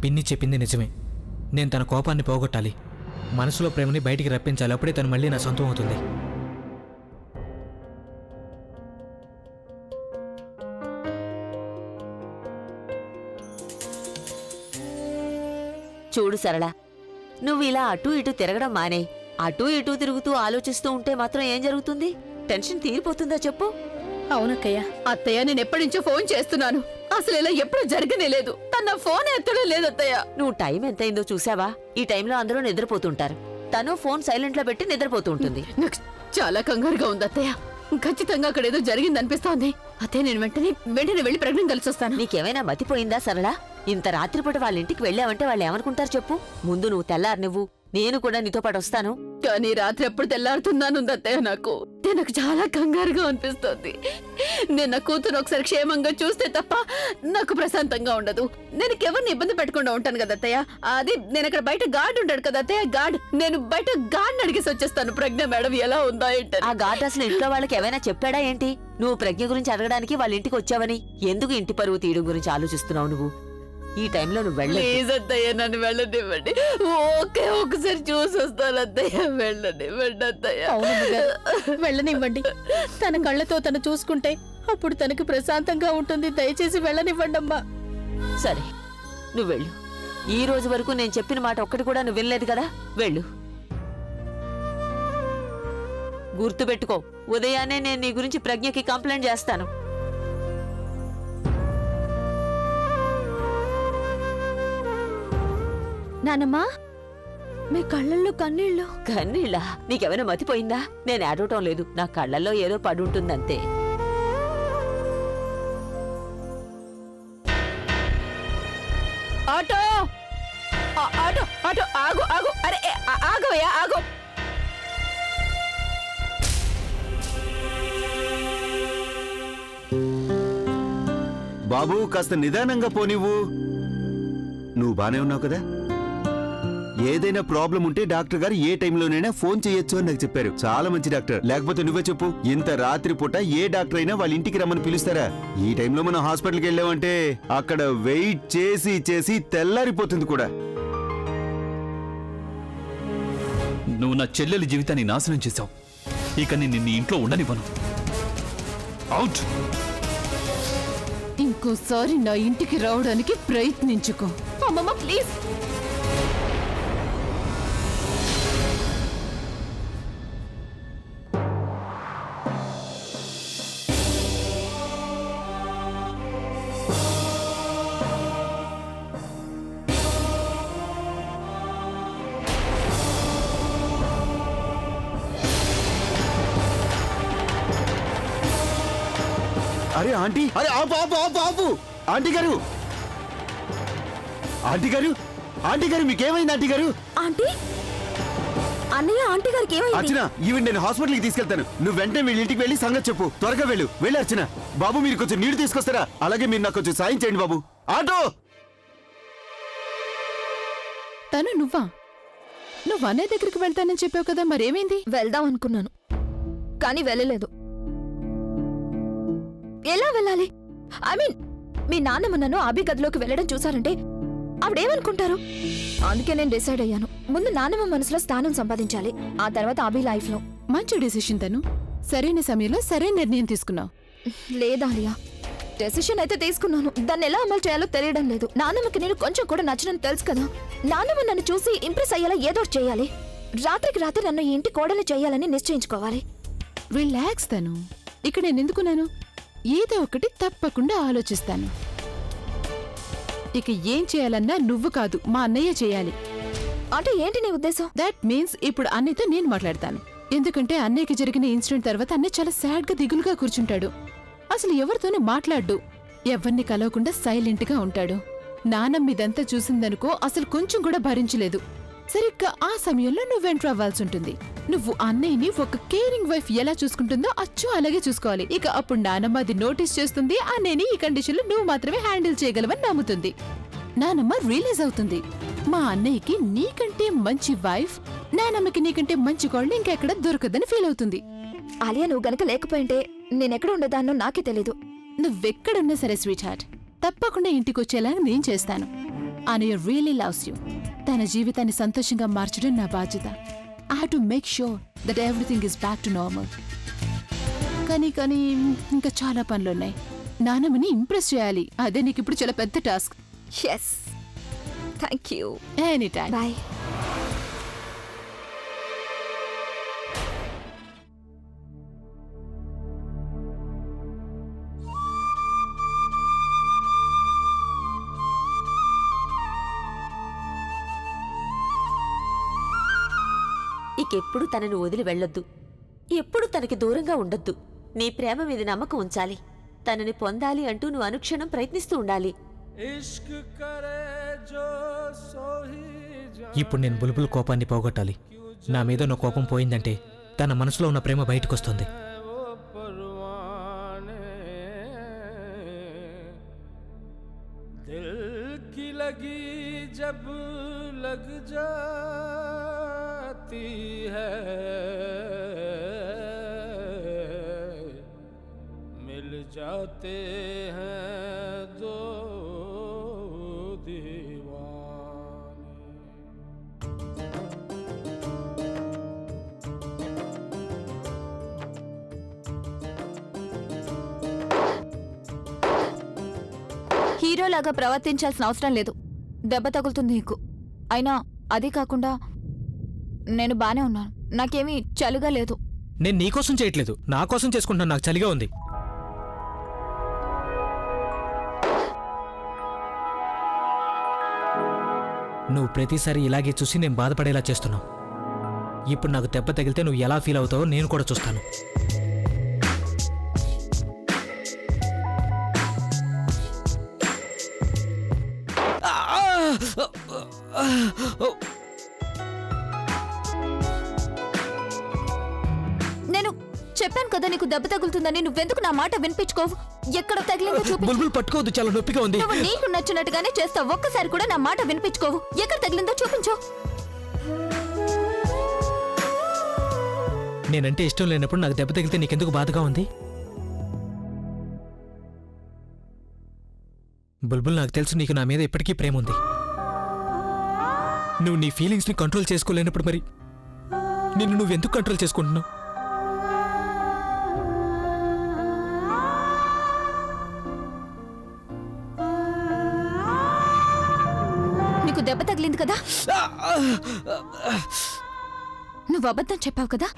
పిన్ని చెప్పింది నిజమే. నేను తన కోపాన్ని పోగొట్టాలి, మనసులో ప్రేమని బయటికి రప్పించాలి. అప్పుడే తను మళ్ళీ నా సొంతం అవుతుంది. చూడు సరళ, నువ్వు ఇలా అటూ ఇటూ తిరగడం మానే. అటూ ఇటూ తిరుగుతూ ఆలోచిస్తూ ఉంటే మాత్రం ఏం జరుగుతుంది? టెన్షన్ తీరిపోతుందా చెప్పు? అవునక్కయ్య. అత్తయ్య, నేను ఎప్పటి నుంచో ఫోన్ చేస్తున్నాను. అసలు ఇలా ఎప్పుడు జరగనే లేదు. తన ఫోన్ ఎత్తడం లేదు అత్తయ్య. నువ్వు టైం ఎంతైందో చూసావా? ఈ టైంలో అందరూ నిద్రపోతుంటారు. తను ఫోన్ సైలెంట్ లో పెట్టి నిద్రపోతూ ఉంటుంది. నాకు చాలా కంగారుగా ఉంది అత్తయ్య. ఖచ్చితంగా అక్కడ ఏదో జరిగిందనిపిస్తోంది. అత్తయ్య, నేను వెంటనే వెళ్ళి ప్రజ్ఞం కలిసి వస్తాను. నీకేమైనా మతిపోయిందా సరళ? ఇంత రాత్రిపూట వాళ్ళ ఇంటికి వెళ్ళావంటే వాళ్ళు ఏమనుకుంటారు చెప్పు? ముందు నువ్వు తెల్లారు నువ్వు, నేను కూడా నీతో పాటు వస్తాను. కానీ రాత్రి ఎప్పుడు తెల్లారుతున్నానుంది అత్తయ్య. నాకు చాలా కంగారుగా అనిపిస్తోంది. నేను నా కూతురు ఒకసారి క్షేమంగా చూస్తే తప్ప నాకు ప్రశాంతంగా ఉండదు. నేను ఎవరిని ఇబ్బంది పెట్టకుండా ఉంటాను కదా అత్తయ్య. అది నేను అక్కడ బయట గార్డ్ ఉంటాడు కదా అత్తయ్య, గార్డ్. నేను బయట గార్డ్ అడిగేసి వచ్చేస్తాను ప్రజ్ఞ మేడం ఎలా ఉందా ఏంటని. ఆ గార్డ్ అసలు ఇంట్లో వాళ్ళకి ఏమైనా చెప్పాడా ఏంటి? నువ్వు ప్రజ్ఞ గురించి అడగడానికి వాళ్ళ ఇంటికి వచ్చావని. ఎందుకు ఇంటి పరువు తీయడం గురించి ఆలోచిస్తున్నావు నువ్వు? ఈ టైంలో నువ్వు ప్లీజ్ అత్తయ్య, నన్ను వెళ్ళనివ్వండి. ఓకే, ఒకసారి చూసి వస్తాను అత్తయ్య. వెళ్ళనివ్వండి అత్తయ్య. వెళ్ళనివ్వండి. తన కళ్ళతో తను చూసుకుంటే అప్పుడు తనకి ప్రశాంతంగా ఉంటుంది. దయచేసి వెళ్ళనివ్వండి అమ్మా. సరే, నువ్వు వెళ్ళు. ఈ రోజు వరకు నేను చెప్పిన మాట ఒక్కటి కూడా నువ్వు వినలేదు కదా. వెళ్ళు. గుర్తుపెట్టుకో, ఉదయాన్నే నేను నీ గురించి ప్రజ్ఞకి కంప్లైంట్ చేస్తాను. నానమ్మా, మీ కళ్ళల్లో కన్నీళ్ళు. కన్నీళ్ళా? నీకెవరైనా మతిపోయిందా? నేను ఏడవటం లేదు, నా కళ్ళల్లో ఏదో పడుంటుందంతే. ఆటో ఆటో ఆటో, ఆగు ఆగు. అరే ఆగవయ్యా, ఆగు. బాబు, కాస్త నిదానంగా పోనివ్వు. నువ్వు బానే ఉన్నావు కదా? ఏదైనా ప్రాబ్లం ఉంటే డాక్టర్ గారు ఏ టైంలోనైనా ఫోన్ చేయొచ్చు అని నాకు చెప్పారు. చాలా మంచి డాక్టర్. లేకపోతే నువ్వే చెప్పు, ఇంత రాత్రి పూట ఏ డాక్టర్ అయినా వాళ్ళ ఇంటికి రమ్మని పిలుస్తారా? ఈ టైంలో మనం హాస్పిటల్కి వెళ్ళామంటే అక్కడ వెయిట్ చేసి చేసి తెల్లారిపోతుంది కూడా. నువ్వు నా చెల్లెలి జీవితాన్ని నాశనం చేశావు. ఇక నేను నిన్ను ఇంట్లో ఉండనివ్వను. అవుట్. ఇంకోసారి నా ఇంటికి రావడానికి ప్రయత్నించుకో. అమ్మమ్మ ప్లీజ్. అరే ఆంటీ, అరే ఆపు ఆపు ఆపు ఆపు. ఆంటీ గారు, ఆంటీ గారు, ఆంటీ గారు, మీకేమైంది ఆంటీ గారు? ఆంటీ, అన్నయ్య, ఆంటీ గారికి ఏమైంది? అర్చన, ఈవెన్ నేను హాస్పిటల్కి తీసుకెళ్తాను. నువ్వు వెంటనే వీళ్ళ ఇంటికి వెళ్ళి సంగతి చెప్పు. త్వరగా వెళ్ళు. వెళ్ళి అర్చన. బాబు, మీరు కొంచెం నీళ్లు తీసుకొస్తారా? అలాగే మీరు నాకు కొంచెం సాయం చేయండి బాబు. ఆటో. తను నువ్వు అన్నయ్య దగ్గరికి వెళ్తానని చెప్పావు కదా, మరేమైంది? వెళ్దాం అనుకున్నాను, కానీ వెళ్ళలేదు. ఎలా వెళ్ళాలి? ఐ మీన్, మీ నాన్నమ్మ నన్ను అభి గదిలోకి వెళ్ళడం చూసారంటే ఆవిడేమనుకుంటారు? అందుకే నేను డిసైడ్ అయ్యాను, ముందు నాన్నమ్మ మనసులో స్థానం సంపాదించాలి, ఆ తర్వాత అభి లైఫ్ లో. మంచి డెసిషన్ తను. సరైన సమయంలో సరైన నిర్ణయం తీసుకున్నావు. లేదా అలియా, డెసిషన్ అయితే తీసుకున్నాను, దాన్ని ఎలా అమలు చేయాలో తెలియడం లేదు. నాన్నమ్మకి నేను కొంచెం కూడా నచ్చనని తెలుసు కదా. నాన్నమ్మ నన్ను చూసి ఇంప్రెస్ అయ్యేలా ఏదో చేయాలి. రాత్రికి రాత్రి నన్ను ఈ ఇంటి కోడలు చేయాలని నిశ్చయించుకోవాలి. రిలాక్స్ తను. ఇక్కడ నేను ఎందుకున్నాను? ఏదో ఒకటి తప్పకుండా ఆలోచిస్తాను. ఇక ఏం చేయాలన్నా నువ్వు కాదు, మా అన్నయ్య చేయాలి. అంటే ఏంటి నీ ఉద్దేశం? దట్ మీన్స్ ఇప్పుడు అన్నయ్యతో నేను మాట్లాడతాను. ఎందుకంటే అన్నయ్యకి జరిగిన ఇన్సిడెంట్ తర్వాత అన్నయ్య చాలా సాడ్ గా దిగులుగా కూర్చుంటాడు. అసలు ఎవరితోనూ మాట్లాడ్డు, ఎవరిని కలవకుండా సైలెంట్ గా ఉంటాడు. నానమ్మ ఇదంతా చూసిందనుకో అసలు కొంచెం కూడా భరించలేదు. సరిగ్గా ఆ సమయంలో నువ్వు ఎంటర్ అవ్వాల్సి ఉంటుంది. నువ్వు అన్నయ్యని ఒక కేరింగ్ వైఫ్ ఎలా చూసుకుంటుందో అచ్చు అలాగే చూసుకోవాలి. ఇక అప్పుడు నానమ్మ అది నోటీస్ చేస్తుంది. అన్నయ్యని ఈ కండిషన్ లో నువ్వు మాత్రమే హ్యాండిల్ చేయగలవని నమ్ముతుంది. నానమ్మ రియలైజ్ అవుతుంది, మా అన్నయ్యకి నీకంటే మంచి వైఫ్, నానమ్మకి నీకంటే మంచి కోళ్ళు ఇంకెక్కడ దొరకదని ఫీల్ అవుతుంది. ఆలియా, నువ్వు గనక లేకపోయింటే నేనెక్కడ ఉండేదాన్నో నాకే తెలీదు. నువ్వెక్కడున్నా సరే స్వీట్ హార్ట్, తప్పకుండా ఇంటికొచ్చేలా నేను చేస్తాను. అన్నయ్య రియలీ లవ్స్ యూ. తన జీవితాన్ని సంతోషంగా మార్చడం నా బాధ్యత. I have to make sure that everything is back to normal. కానీ ఇంకా చాలా పనులున్నాయి. నాన్నమ్మని ఇంప్రెస్ చేయాలి. అదే నీకు ఇప్పుడు చాలా పెద్ద task. Yes, thank you. Any time. Bye. ఇకెప్పుడు తనని వదిలి వెళ్ళొద్దు. ఎప్పుడు తనకి దూరంగా ఉండొద్దు. నీ ప్రేమ మీద నమ్మకం ఉంచాలి. తనని పొందాలి అంటూ నువ్వు అనుక్షణం ప్రయత్నిస్తూ ఉండాలి. ఇప్పుడు నేను బుల్బుల్ కోపాన్ని పోగొట్టాలి. నా మీద ఉన్న కోపం పోయిందంటే తన మనసులో ఉన్న ప్రేమ బయటకొస్తుంది. जाते हैं दो दीवाने. హీరోలాగా ప్రవర్తించాల్సిన అవసరం లేదు. దెబ్బ తగులుతుంది నీకు. అయినా అది కాకుండా నేను బానే ఉన్నాను. నాకేమీ చలిగా లేదు. నేను నీకోసం చేయట్లేదు, నా కోసం చేసుకుంటున్నాను. నాకు చలిగా ఉంది. నువ్వు ప్రతిసారి ఇలాగే చూసి నేను బాధపడేలా చేస్తున్నావు. ఇప్పుడు నాకు దెబ్బ తగిలితే నువ్వు ఎలా ఫీల్ అవుతావో నేను కూడా చూస్తాను. నేను చెప్పాను కదా నీకు దెబ్బ తగులుతుందని. నువ్వెందుకు నా మాట వినిపించుకోవు? ఎక్కడ తగిలిందో చూపించు. బుల్బుల్ పట్టుకోవద్దు, చాలా నొప్పిగా ఉంది. నువ్వు నీకు నచ్చినట్టుగానే చేస్తావు. ఒక్కసారి కూడా నా మాట వినిపించుకోవు. ఎక్కడ తగిలిందో చూపించు. నేనంటే ఇష్టం లేనప్పుడు నాకు దెబ్బ తగిలితే నీకెందుకు బాధగా ఉంది? బుల్బుల్, నాకు తెలుసు నీకు నా మీద ఇప్పటికీ ప్రేమ ఉంది. నువ్వు నీ ఫీలింగ్స్ని కంట్రోల్ చేసుకోలేనప్పుడు మరి నిన్ను నువ్వెందుకు కంట్రోల్ చేసుకుంటున్నావు? నీకు దెబ్బ తగిలింది కదా, నువ్వు అబద్ధం చెప్పావు కదా,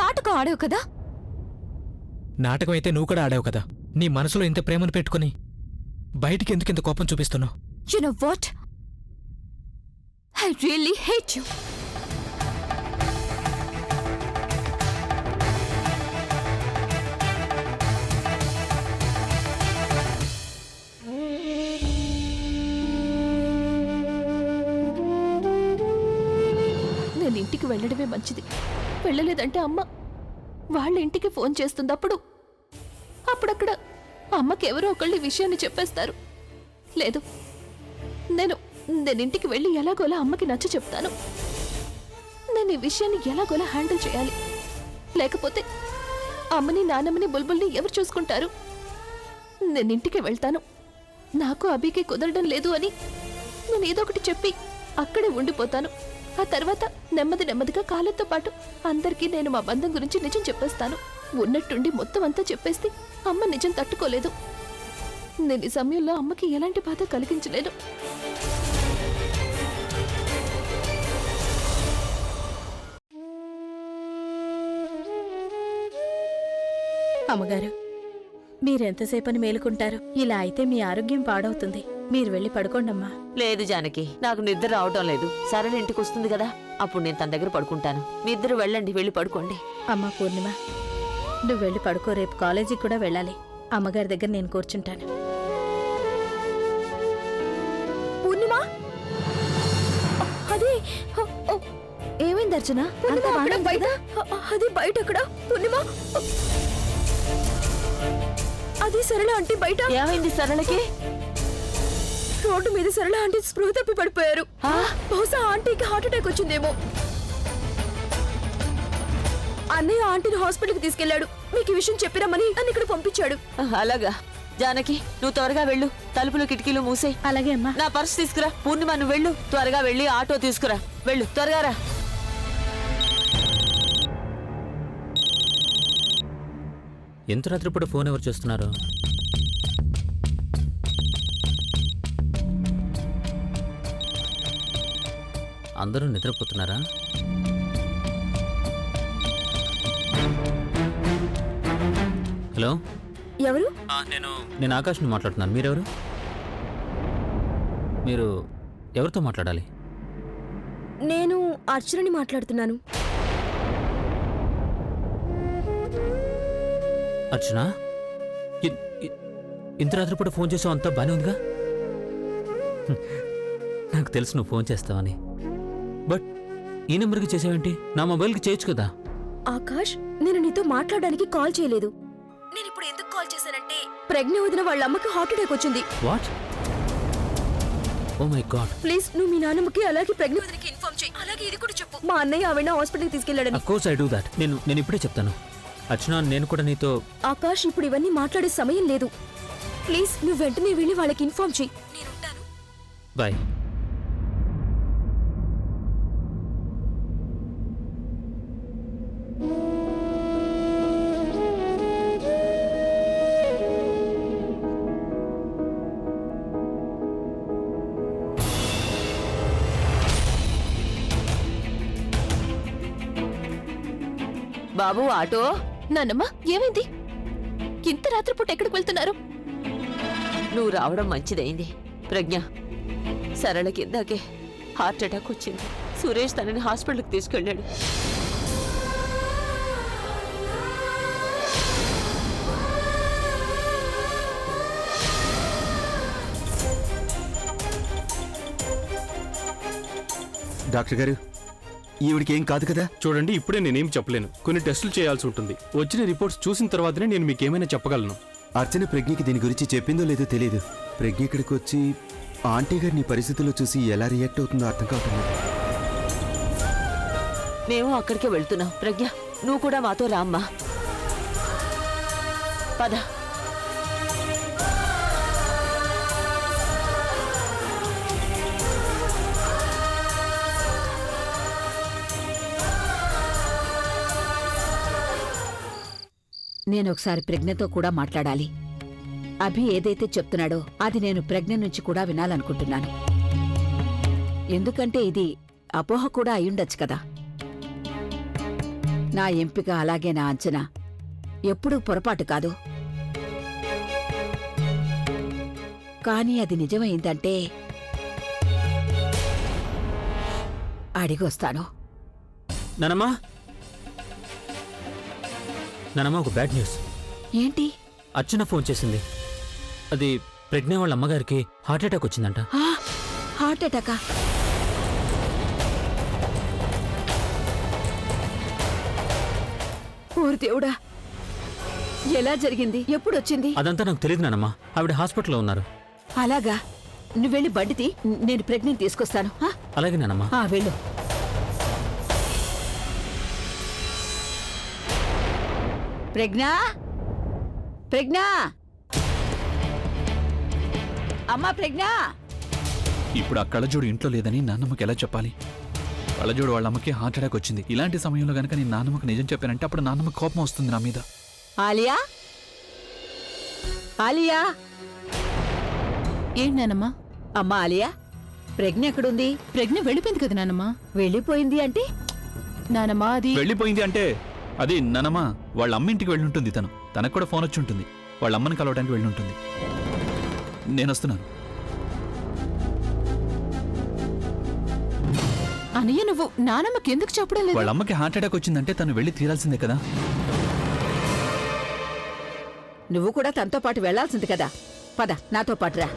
నాటకం ఆడావు కదా. నాటకం అయితే నువ్వు కూడా ఆడావు కదా. నీ మనసులో ఇంత ప్రేమను పెట్టుకుని బయటికి ఎందుకు ఇంత కోపం చూపిస్తున్నావు? You know what? I really hate you. నేను ఇంటికి వెళ్ళడమే మంచిది. వెళ్ళలేదంటే అమ్మ వాళ్ళ ఇంటికి ఫోన్ చేస్తుంది. అప్పుడక్కడ అమ్మకి ఎవరో ఒకళ్ళు ఈ విషయాన్ని చెప్పేస్తారు. లేదు, నేను ఇంటికి వెళ్ళి ఎలాగోలా అమ్మకి నచ్చ చెప్తాను. నేను ఈ విషయాన్ని ఎలాగోలా హ్యాండిల్ చేయాలి. లేకపోతే అమ్మని, నాన్నమ్మని, బుల్బుల్ని ఎవరు చూసుకుంటారు? నేను ఇంటికి వెళ్తాను. నాకు అభికి కుదరడం లేదు అని నేను ఏదో ఒకటి చెప్పి అక్కడే ఉండిపోతాను. ఆ తర్వాత నెమ్మదిగా కాలంతో పాటు అందరికీ నేను మా బంధం గురించి నిజం చెప్పేస్తాను. ఉన్నట్టుండి మొత్తం అంతా చెప్పేస్తే అమ్మ నిజం తట్టుకోలేదు. నేను ఈ సమయంలో అమ్మకి ఎలాంటి బాధ కలిగించలేను. అమ్మగారు, మీరెంతసేపని మేలుకుంటారు? ఇలా అయితే మీ ఆరోగ్యం పాడవుతుంది. మీరు వెళ్ళి పడుకోండమ్మా. లేదు జానకి, నాకు నిద్ర రావటం లేదు. సరళ ఇంటికి వస్తుంది కదా, అప్పుడు నేను తన దగ్గర పడుకుంటాను. మీ ఇద్దరు వెళ్ళండి, వెళ్ళి పడుకోండి. అమ్మా పూర్ణిమ, నువ్వు వెళ్ళి పడుకో. రేపు కాలేజీకి కూడా వెళ్ళాలి. అమ్మగారి దగ్గర నేను కూర్చుంటాను. పూర్ణిమ, అది ఏమైంది అర్చన? అది బయట అక్కడ. పూర్ణిమ, అది సరళ ఆంటీ బయట. ఏమైంది సరళకి? రోడ్డు మీద సరళ ఆంటీ స్పృహ తప్పి పడిపోయారు. బహుశా ఆంటీకి హార్ట్ అటాక్ వచ్చిందేమో. అన్నయ్య ఆంటీని హాస్పిటల్కి తీసుకెళ్లాడు. మీకు ఈ విషయం చెప్పిరమ్మని నన్ను ఇక్కడ పంపించాడు. అలాగా? జానకి నువ్వు త్వరగా వెళ్ళు, తలుపులు కిటికీలు మూసేయ్. అలాగే అమ్మా. నా పర్స్ తీసుకురా. పూర్ణిమ నువ్వు వెళ్ళు, త్వరగా వెళ్ళి ఆటో తీసుకురా. వెళ్ళు, త్వరగా రా. ఎంత రాత్రిపూట ఫోన్ ఎవరు చేస్తున్నారు? అందరూ నిద్రపోతున్నారా? హలో, ఎవరు? నేను ఆకాష్ని మాట్లాడుతున్నాను. మీరెవరు? మీరు ఎవరితో మాట్లాడాలి? నేను అర్చనని మాట్లాడుతున్నాను. అర్చన, ఇంత రాత్రిపూట ఫోన్ చేసావు, అంతా బానే ఉందిగా? నాకు తెలుసు నువ్వు ఫోన్ చేస్తావని, బట్ ఈ నెంబర్కి చేసావేంటి? నా మొబైల్కి చేయొచ్చు కదా. ఆకాష్, నేను నీతో మాట్లాడడానికి కాల్ చేయలేదు. నేను ఇప్పుడు ఎందుకు కాల్ చేశానంటే, ప్రజ్ఞ వదిన వాళ్ళ అమ్మకి హార్ట్ అటాక్ వచ్చింది. What? Oh my god. Please నువ్వు మీ నాన్నమ్మకి అలాగే ప్రజ్ఞ వదినకి ఇన్ఫార్మ్ చేయి. అలాగే ఇది కూడా చెప్పు, మా అన్నయ్య ఆవిడ హాస్పిటల్కి తీసుకెళ్లాడని. Of course I do that. నేను ఇప్పుడే చెప్తాను. అర్చన, నేను కూడా నీతో. ఆకాష్, ఇప్పుడు ఇవన్నీ మాట్లాడే సమయం లేదు. ప్లీజ్ నువ్వు వెంటనే వెళ్ళి వాళ్ళకి ఇన్ఫార్మ్ చేయి. నేను ఉంటాను. బాయ్. బాబు ఆటో. నాన్నమ్మ, ఏమైంది? ఇంత రాత్రిపూట ఎక్కడికి వెళ్తున్నారు? నువ్వు రావడం మంచిదైంది. ప్రజ్ఞ, సరళ కిందాకే హార్ట్ అటాక్ వచ్చింది. సురేష్ తనని హాస్పిటల్కి తీసుకెళ్ళాడు. డాక్టర్ గారు, ఈవిడికి ఏం కాదు కదా? చూడండి, ఇప్పుడే నేనేం చెప్పలేను. కొన్ని టెస్టులు చేయాల్సి ఉంటుంది. వచ్చిన రిపోర్ట్స్ చూసిన తర్వాతనే నేను మీకేమైనా చెప్పగలను. అర్చన ప్రజ్ఞకి దీని గురించి చెప్పిందో లేదో తెలియదు. ప్రజ్ఞ ఇక్కడికి వచ్చి ఆంటీ గారి నీ పరిస్థితుల్లో చూసి ఎలా రియాక్ట్ అవుతుందో అర్థం కావట్లేదు. మేము అక్కడికే వెళ్తున్నాం. ప్రజ్ఞ, నువ్వు కూడా మాతో రామ్మా. పద. నేనొకసారి ప్రజ్ఞతో కూడా మాట్లాడాలి. అభి ఏదైతే చెప్తున్నాడో అది నేను ప్రజ్ఞ నుంచి కూడా వినాలనుకుంటున్నాను. ఎందుకంటే ఇది అపోహ కూడా అయ్యుండొచ్చు కదా. నా ఎంపిక అలాగే నా అంచనా ఎప్పుడూ పొరపాటు కాదు. కానీ అది నిజమైందంటే అడిగొస్తాను. నానమ్మా, ఒక బ్యాడ్ న్యూస్. ఏంటి? అర్చన ఫోన్ చేసింది. అది ప్రజ్ఞ వాళ్ళ అమ్మగారికి హార్ట్ అటాక్ వచ్చిందంట. హార్ట్ అటాకా? ఓరి దేవుడా, ఎలా జరిగింది? ఎప్పుడొచ్చింది? అదంతా నాకు తెలియదు నానమ్మా. ఆవిడ హాస్పిటల్లో ఉన్నారు. అలాగా? నువ్వెళ్ళి బండితి, నేను ప్రెగ్నెంట్ తీసుకొస్తాను. అలాగే నానమ్మా. వెళ్ళు. ప్రజ్ఞా, ప్రజ్ఞా, అమ్మా ప్రజ్ఞా. ఇప్పుడు ఆ కళ్ళజోడు ఇంట్లో లేదని నాన్నమ్మకి ఎలా చెప్పాలి? కళ్ళజోడు వాళ్ళ అమ్మకి హార్ట్ అటాక్ వచ్చింది. ఇలాంటి సమయంలో గనక నేను నాన్నమ్మకి నిజం చెప్పానంటే అప్పుడు నాన్నమ్మ కోపం వస్తుంది నా మీద. ఆలియా, ఆలియా. ఏంటి నానమ్మా? అమ్మా ఆలియా, ప్రజ్ఞ ఎక్కడుంది? ప్రజ్ఞ వెళ్ళిపోయింది కదా నానమ్మా. వెళ్ళిపోయింది అంటే? నానమ్మా, అది వెళ్ళిపోయింది అంటే అది నానమ్మ వాళ్ళ అమ్మ ఇంటికి వెళ్ళుంటుంది. తనకు కూడా ఫోన్ వచ్చి ఉంటుంది. వాళ్ళ అమ్మని కలవడానికి వెళ్ళుంటుంది. నేను వస్తున్నాను. అన్నయ్య, నువ్వు నానమ్మకి ఎందుకు చెప్పడం లేదు? వాళ్ళ అమ్మకి హార్ట్ అటాక్ వచ్చిందంటే తను వెళ్ళి తీరాల్సిందే కదా. నువ్వు కూడా తనతో పాటు వెళ్లాల్సింది కదా. పద, నాతో పాటు రా.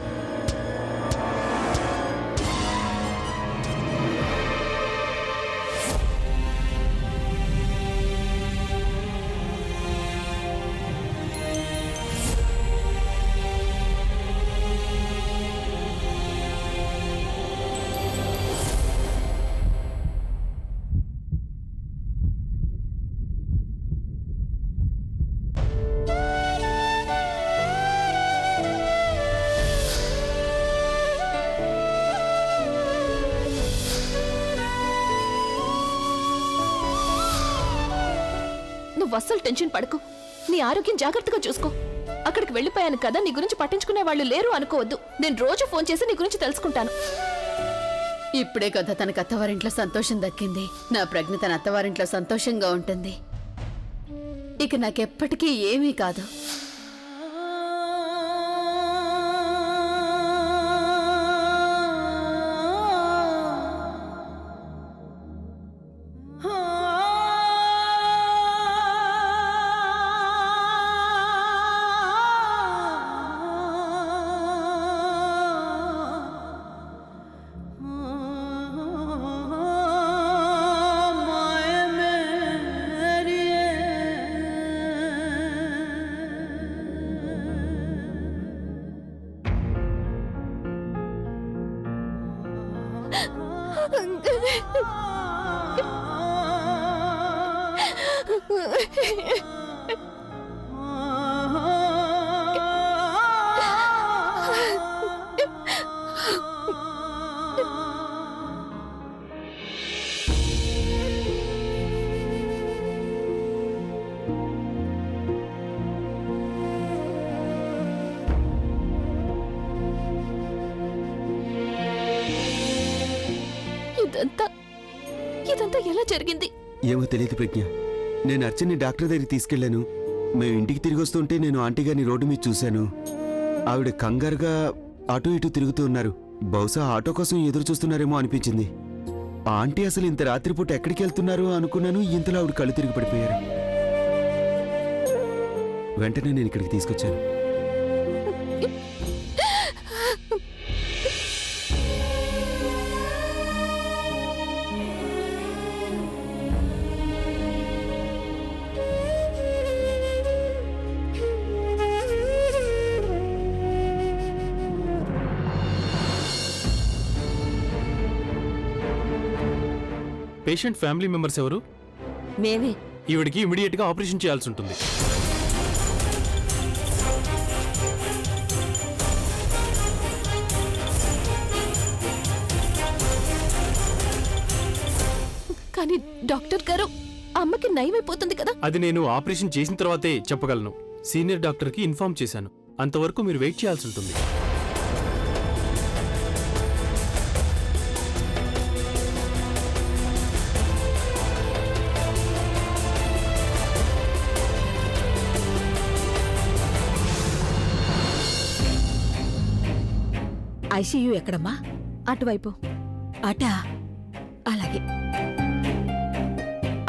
నువ్వు అస్సలు టెన్షన్ పడకు. నీ ఆరోగ్యం జాగ్రత్తగా చూసుకో. అక్కడికి వెళ్ళిపోయాను కదా, నీ గురించి పట్టించుకునే వాళ్ళు లేరు అనుకోవద్దు. నేను రోజు ఫోన్ చేసి నీ గురించి తెలుసుకుంటాను. ఇప్పుడే కదా తనకు అత్తవారింట్లో సంతోషం దక్కింది. నా ప్రజ్ఞ తన అత్తవారింట్లో సంతోషంగా ఉంటుంది. ఇక నాకెప్పటికీ ఏమీ కాదు. ఇదంతా ఎలా జరిగింది? ఏమో తెలియదు ప్రజ్ఞ. నేను అర్చన్ని డాక్టర్ దగ్గరికి తీసుకెళ్లాను. మేము ఇంటికి తిరిగి వస్తుంటే నేను ఆంటీ గారిని రోడ్డు మీద చూశాను. ఆవిడ కంగారుగా అటు ఇటు తిరుగుతూ ఉన్నారు. బహుశా ఆటో కోసం ఎదురు చూస్తున్నారేమో అనిపించింది. ఆంటీ అసలు ఇంత రాత్రిపూట ఎక్కడికి వెళ్తున్నారు అనుకున్నాను. ఇంతలో ఆవిడ కళ్ళు తిరిగి పడిపోయారు. వెంటనే నేను ఇక్కడికి తీసుకొచ్చాను. పేషెంట్ ఫ్యామిలీ మెంబర్స్ ఎవరు? మేమే. ఈవిడికి ఇమీడియట్ గా ఆపరేషన్ చేయాల్సి ఉంటుంది. కానీ డాక్టర్ గారు, అమ్మకి నయమైపోతుంది కదా? అది నేను ఆపరేషన్ చేసిన తర్వాతే చెప్పగలను. సీనియర్ డాక్టర్ కి ఇన్ఫార్మ్ చేశాను. అంతవరకు మీరు వెయిట్ చేయాల్సి ఉంటుంది. ఐసీయూ ఎక్కడమ్మా? అటువైపు. అటా? అలాగే.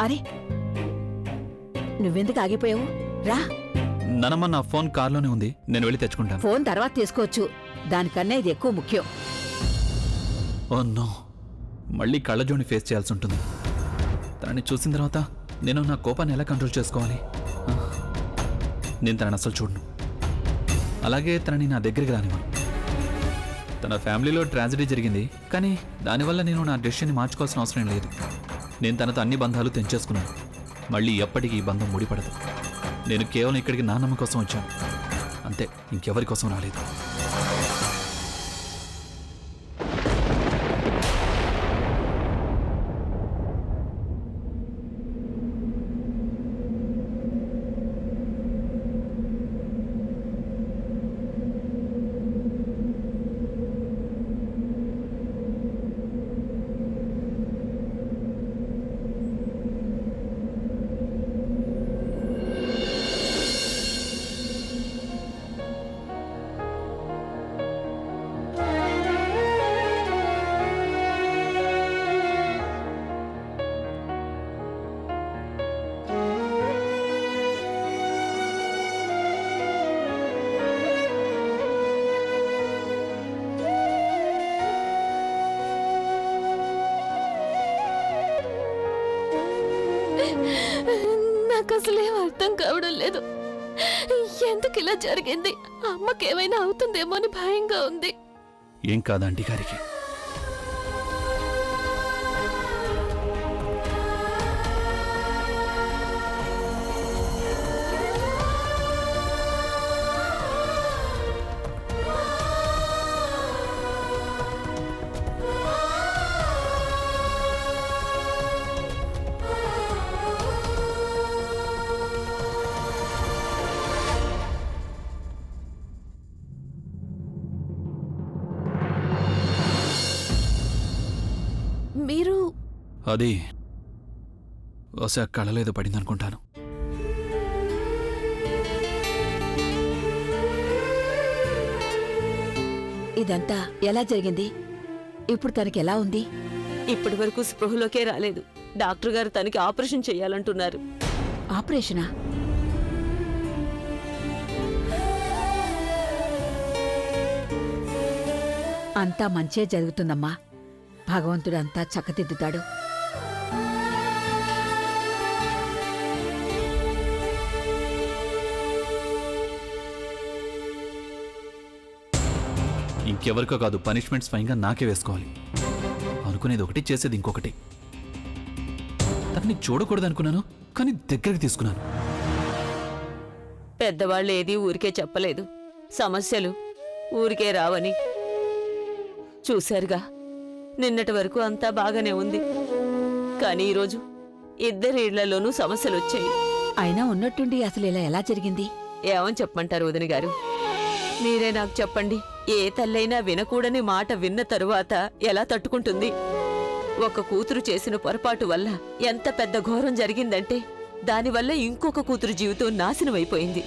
అరే, నువ్వెందుకు ఆగిపోయావు? రా. నానమ్మ, నా ఫోన్ కార్లోనే ఉంది, నేను వెళ్ళి తెచ్చుకుంటాను. ఫోన్ తర్వాత తీసుకోవచ్చు. దానికన్నా ఇది ఎక్కువ ముఖ్యం. ఓ నో, మళ్ళీ కళ్ళజోడిని ఫేస్ చేయాల్సి ఉంటుంది. తనని చూసిన తర్వాత నేను నా కోపాన్ని ఎలా కంట్రోల్ చేసుకోవాలి? నేను తనని అసలు చూడను. అలాగే తనని నా దగ్గరికి రానివ్వను. తన ఫ్యామిలీలో ట్రాజడీ జరిగింది, కానీ దానివల్ల నేను నా డెసిషన్ని మార్చుకోవాల్సిన అవసరం లేదు. నేను తనతో అన్ని బంధాలు తెంచేసుకున్నాను. మళ్ళీ ఎప్పటికీ ఈ బంధం ముడిపడదు. నేను కేవలం ఇక్కడికి నాన్నమ్మ కోసం వచ్చాను అంతే, ఇంకెవరి కోసం రాలేదు. నాకు అసలేం అర్థం కావడం లేదు. ఎందుకు ఇలా జరిగింది? అమ్మకేమైనా అవుతుందేమో అని భయంగా ఉంది. ఏం కాదు ఆంటీ గారికి. అది బహుశా కళలో ఏదో పడిందనుకుంటాను. ఇదంతా ఎలా జరిగింది? ఇప్పుడు తనకి ఎలా ఉంది? ఇప్పటి వరకు స్పృహలోకే రాలేదు. డాక్టర్ గారు తనకి ఆపరేషన్ చేయాలంటున్నారు. ఆపరేషనా? అంతా మంచే జరుగుతుందమ్మా. భగవంతుడు అంతా చక్కదిద్దుతాడు. ఇంకెవరికో కాదు, పనిష్మెంట్ స్వయంగా నాకే వేసుకోవాలి. అనుకునేది ఒకటి, చేసేది ఇంకొకటి. తనని చూడకూడదు అనుకున్నాను, కానీ దగ్గరికి తీసుకున్నాను. పెద్దవాళ్ళు ఏదీ ఊరికే చెప్పలేదు. సమస్యలు ఊరికే రావని. చూశారుగా, నిన్నటి వరకు అంతా బాగానే ఉంది. కానీ ఈరోజు ఇద్దరి ఇళ్లలోనూ సమస్యలు వచ్చాయి. అయినా ఉన్నట్టుండి అసలు ఇలా ఎలా జరిగింది? ఏమని చెప్పమంటారు వదిన గారు? మీరే నాకు చెప్పండి. ఏ తల్లైనా వినకూడని మాట విన్న తరువాత ఎలా తట్టుకుంటుంది? ఒక కూతురు చేసిన పొరపాటు వల్ల ఎంత పెద్ద ఘోరం జరిగిందంటే దానివల్ల ఇంకొక కూతురు జీవితం నాశనమైపోయింది.